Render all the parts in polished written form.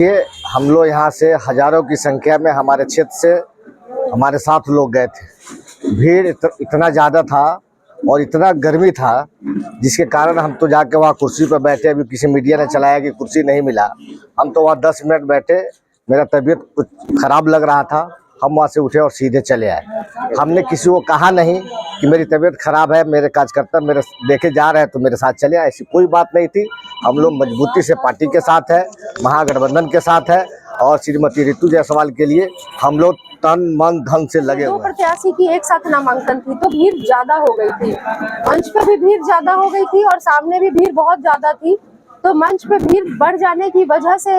ये हम लोग यहाँ से हजारों की संख्या में हमारे क्षेत्र से हमारे साथ लोग गए थे। भीड़ इतना ज़्यादा था और इतना गर्मी था जिसके कारण हम तो जाके वहाँ कुर्सी पर बैठे। अभी किसी मीडिया ने चलाया कि कुर्सी नहीं मिला, हम तो वहाँ 10 मिनट बैठे। मेरा तबीयत कुछ ख़राब लग रहा था, हम वहाँ से उठे और सीधे चले आए। हमने किसी को कहा नहीं कि मेरी तबीयत ख़राब है, मेरे कार्यकर्ता मेरे देखे जा रहे हैं तो मेरे साथ चले आए, ऐसी कोई बात नहीं थी। हम लोग मजबूती से पार्टी के साथ है, महागठबंधन के साथ है और श्रीमती रितु जायसवाल के लिए हम लोग तन मन धन से लगे हुए। दो प्रत्याशी की एक साथ नामांकन थी तो भीड़ ज्यादा हो गई थी, मंच पे भी भीड़ ज्यादा हो गई थी और सामने भी भीड़ बहुत ज्यादा थी। तो मंच पे भीड़ बढ़ जाने की वजह से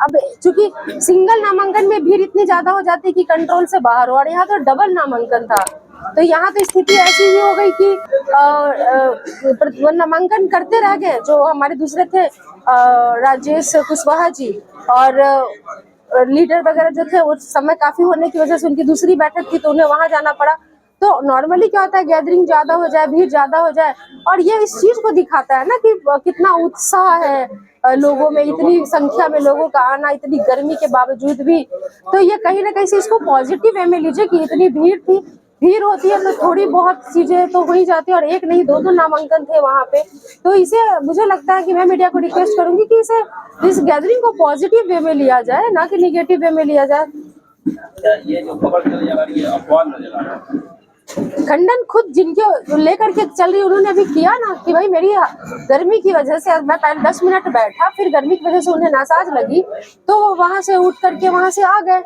अब चूंकि सिंगल नामांकन में भीड़ इतनी ज्यादा हो जाती कि कंट्रोल से बाहर हो, और यहाँ तो डबल नामांकन था। तो यहाँ तो स्थिति ऐसी ही हो गई कि नामांकन करते रह गए जो हमारे दूसरे थे राजेश कुशवाहा जी, और लीडर वगैरह जो थे उस समय काफी होने की वजह से उनकी दूसरी बैठक थी तो उन्हें वहां जाना पड़ा। तो नॉर्मली क्या होता है, गैदरिंग ज्यादा हो जाए, भीड़ ज्यादा हो जाए, और ये इस चीज को दिखाता है ना कि कितना उत्साह है लोगों में, इतनी संख्या में लोगों का आना इतनी गर्मी के बावजूद भी। तो ये कहीं ना कहीं से इसको पॉजिटिव वे में लीजिए कि इतनी भीड़ थी। भीड़ होती है तो थोड़ी बहुत चीजें तो हो ही जाती है, और एक नहीं दो नामांकन थे वहां पे। तो इसे मुझे लगता है कि मैं मीडिया को रिक्वेस्ट करूंगी कि इस गैदरिंग को पॉजिटिव वे में लिया जाए, ना कि निगेटिव वे में लिया जाए। ये जो खबर चली जा रही है अफवाह नजर आ रहा है। खंडन खुद जिनके लेकर के चल रही उन्होंने अभी किया ना कि भाई मेरी गर्मी की वजह से मैं पहले 10 मिनट बैठा, फिर गर्मी की वजह से उन्हें नासाज लगी तो वो वहां से उठ करके वहां से आ गए।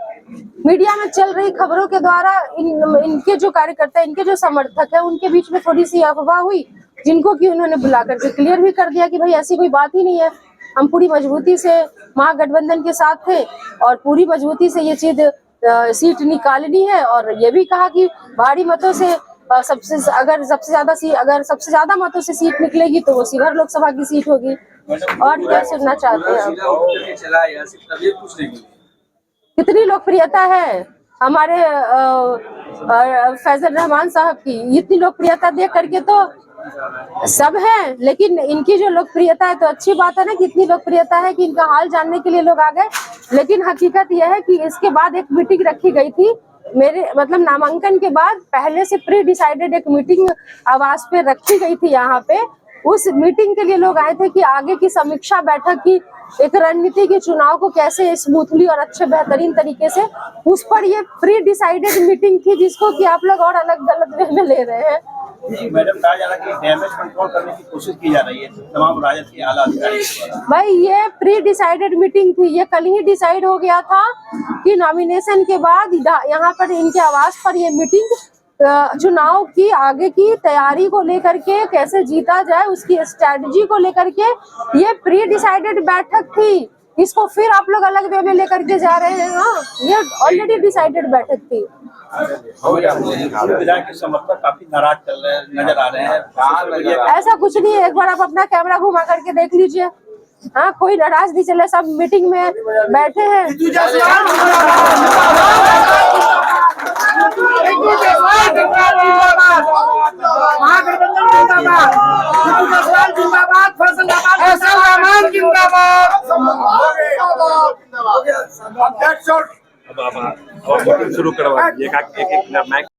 मीडिया में चल रही खबरों के द्वारा इनके जो कार्यकर्ता, इनके जो समर्थक है, उनके बीच में थोड़ी सी अफवाह हुई, जिनको कि उन्होंने बुला करके क्लियर भी कर दिया कि भाई ऐसी कोई बात ही नहीं है, हम पूरी मजबूती से महागठबंधन के साथ थे और पूरी मजबूती से ये चीज सीट निकालनी है। और ये भी कहा कि भारी मतों से सबसे ज्यादा मतों से सीट निकलेगी तो वो शिवहर लोकसभा की सीट होगी। और क्या सुनना चाहते हैं कितनी लोकप्रियता है हमारे फैजल रहमान साहब की, इतनी लोकप्रियता देख करके तो सब है, लेकिन इनकी जो लोकप्रियता है तो अच्छी बात है ना कि इतनी लोकप्रियता है कि इनका हाल जानने के लिए लोग आ गए। लेकिन हकीकत यह है कि इसके बाद एक मीटिंग रखी गई थी, मेरे मतलब नामांकन के बाद पहले से प्री डिसाइडेड एक मीटिंग आवास पे रखी गई थी। यहाँ पे उस मीटिंग के लिए लोग आए थे कि आगे की समीक्षा बैठक की, एक रणनीति के चुनाव को कैसे स्मूथली और अच्छे बेहतरीन तरीके से, उस पर ये प्री डिसाइडेड मीटिंग थी, जिसको कि आप लोग और अलग गलत वे में ले रहे हैं। मैडम कहा जा रहा है कि डैमेज कंट्रोल करने की कोशिश की जा रही है तमाम राजद के आला अधिकारी द्वारा। भाई ये प्री डिसाइडेड मीटिंग थी, ये कल ही डिसाइड हो गया था कि नॉमिनेशन के बाद यहाँ पर इनके आवास पर ये मीटिंग चुनाव की आगे की तैयारी को लेकर के, कैसे जीता जाए उसकी स्ट्रेटजी को लेकर के ये प्री डिसाइडेड बैठक थी। इसको फिर आप लोग अलग वे में लेकर के जा रहे हैं। हाँ, ये ऑलरेडी डिसाइडेड बैठक थी। विधायक के समर्थक काफी नाराज चल रहे नजर आ रहे हैं। ऐसा कुछ नहीं है, एक बार आप अपना कैमरा घुमा करके देख लीजिए। हाँ, कोई नाराज नहीं चले, सब मीटिंग में बैठे हैं। अब शुरू करवा एक